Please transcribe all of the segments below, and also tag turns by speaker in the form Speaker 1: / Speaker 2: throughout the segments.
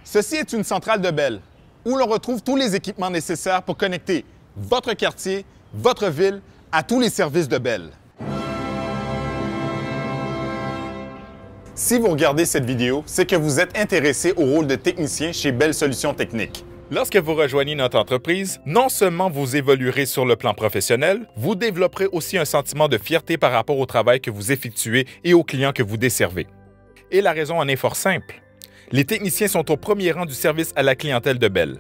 Speaker 1: Ceci est une centrale de Bell, où l'on retrouve tous les équipements nécessaires pour connecter votre quartier, votre ville, à tous les services de Bell. Si vous regardez cette vidéo, c'est que vous êtes intéressé au rôle de technicien chez Bell Solutions Techniques.
Speaker 2: Lorsque vous rejoignez notre entreprise, non seulement vous évoluerez sur le plan professionnel, vous développerez aussi un sentiment de fierté par rapport au travail que vous effectuez et aux clients que vous desservez. Et la raison en est fort simple. Les techniciens sont au premier rang du service à la clientèle de Bell.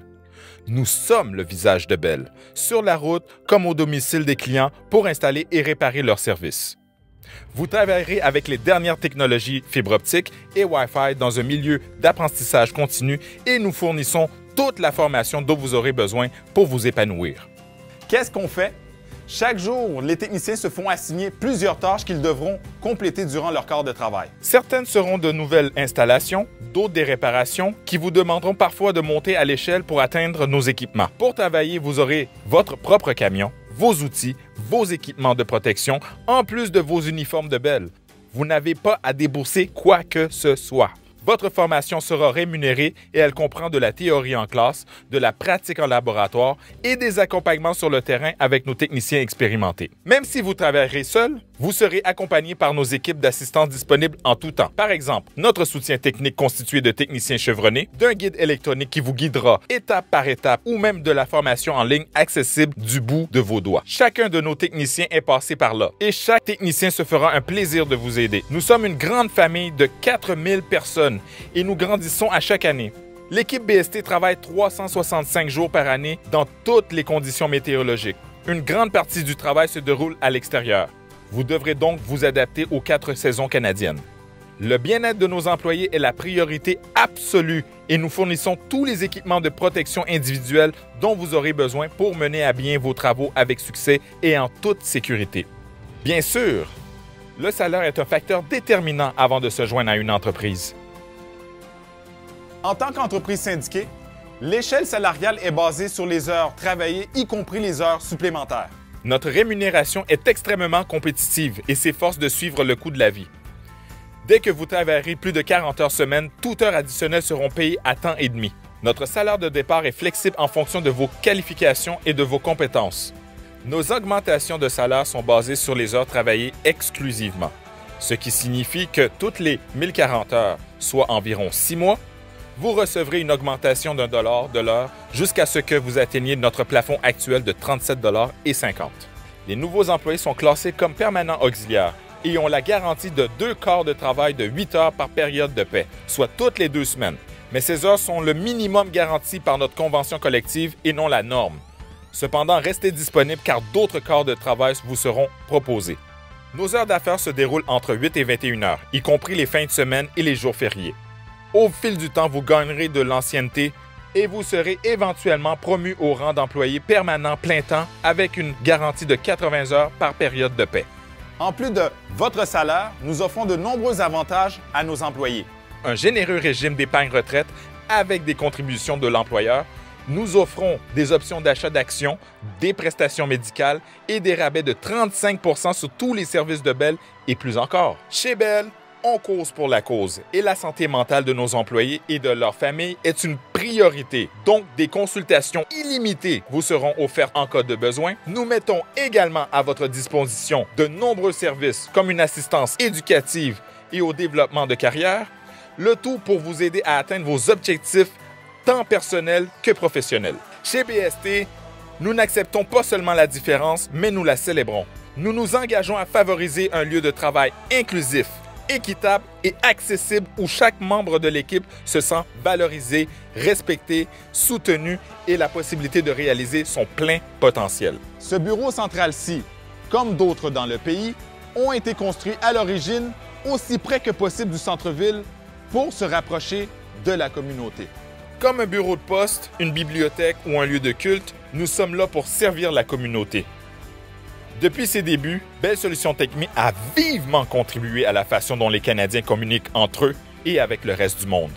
Speaker 2: Nous sommes le visage de Bell, sur la route comme au domicile des clients pour installer et réparer leurs services. Vous travaillerez avec les dernières technologies fibre optique et Wi-Fi dans un milieu d'apprentissage continu et nous fournissons toute la formation dont vous aurez besoin pour vous épanouir.
Speaker 1: Qu'est-ce qu'on fait? Chaque jour, les techniciens se font assigner plusieurs tâches qu'ils devront compléter durant leur quart de travail.
Speaker 2: Certaines seront de nouvelles installations, d'autres des réparations qui vous demanderont parfois de monter à l'échelle pour atteindre nos équipements. Pour travailler, vous aurez votre propre camion, vos outils, vos équipements de protection, en plus de vos uniformes de Bell. Vous n'avez pas à débourser quoi que ce soit. Votre formation sera rémunérée et elle comprend de la théorie en classe, de la pratique en laboratoire et des accompagnements sur le terrain avec nos techniciens expérimentés. Même si vous travaillerez seul, vous serez accompagné par nos équipes d'assistance disponibles en tout temps. Par exemple, notre soutien technique constitué de techniciens chevronnés, d'un guide électronique qui vous guidera étape par étape ou même de la formation en ligne accessible du bout de vos doigts. Chacun de nos techniciens est passé par là et chaque technicien se fera un plaisir de vous aider. Nous sommes une grande famille de 4000 personnes et nous grandissons à chaque année. L'équipe BST travaille 365 jours par année dans toutes les conditions météorologiques. Une grande partie du travail se déroule à l'extérieur. Vous devrez donc vous adapter aux 4 saisons canadiennes. Le bien-être de nos employés est la priorité absolue et nous fournissons tous les équipements de protection individuelle dont vous aurez besoin pour mener à bien vos travaux avec succès et en toute sécurité. Bien sûr, le salaire est un facteur déterminant avant de se joindre à une entreprise.
Speaker 1: En tant qu'entreprise syndiquée, l'échelle salariale est basée sur les heures travaillées, y compris les heures supplémentaires.
Speaker 2: Notre rémunération est extrêmement compétitive et s'efforce de suivre le coût de la vie. Dès que vous travaillerez plus de 40 heures semaine, toutes heures additionnelles seront payées à temps et demi. Notre salaire de départ est flexible en fonction de vos qualifications et de vos compétences. Nos augmentations de salaire sont basées sur les heures travaillées exclusivement, ce qui signifie que toutes les 1040 heures, soit environ 6 mois, vous recevrez une augmentation d'1 $ de l'heure jusqu'à ce que vous atteigniez notre plafond actuel de 37,50 $. Les nouveaux employés sont classés comme permanents auxiliaires et ont la garantie de 2 quarts de travail de 8 heures par période de paie, soit toutes les 2 semaines. Mais ces heures sont le minimum garanti par notre convention collective et non la norme. Cependant, restez disponible car d'autres quarts de travail vous seront proposés. Nos heures d'affaires se déroulent entre 8 et 21 heures, y compris les fins de semaine et les jours fériés. Au fil du temps, vous gagnerez de l'ancienneté et vous serez éventuellement promu au rang d'employé permanent plein temps avec une garantie de 80 heures par période de paie.
Speaker 1: En plus de votre salaire, nous offrons de nombreux avantages à nos employés.
Speaker 2: Un généreux régime d'épargne retraite avec des contributions de l'employeur. Nous offrons des options d'achat d'actions, des prestations médicales et des rabais de 35 % sur tous les services de Bell et plus encore. Chez Bell, on cause pour la cause et la santé mentale de nos employés et de leur famille est une priorité. Donc, des consultations illimitées vous seront offertes en cas de besoin. Nous mettons également à votre disposition de nombreux services comme une assistance éducative et au développement de carrière, le tout pour vous aider à atteindre vos objectifs tant personnels que professionnels. Chez BST, nous n'acceptons pas seulement la différence, mais nous la célébrons. Nous nous engageons à favoriser un lieu de travail inclusif, équitable et accessible où chaque membre de l'équipe se sent valorisé, respecté, soutenu et la possibilité de réaliser son plein potentiel.
Speaker 1: Ce bureau central-ci, comme d'autres dans le pays, ont été construits à l'origine aussi près que possible du centre-ville pour se rapprocher de la communauté.
Speaker 2: Comme un bureau de poste, une bibliothèque ou un lieu de culte, nous sommes là pour servir la communauté. Depuis ses débuts, Bell Solutions Techniques a vivement contribué à la façon dont les Canadiens communiquent entre eux et avec le reste du monde.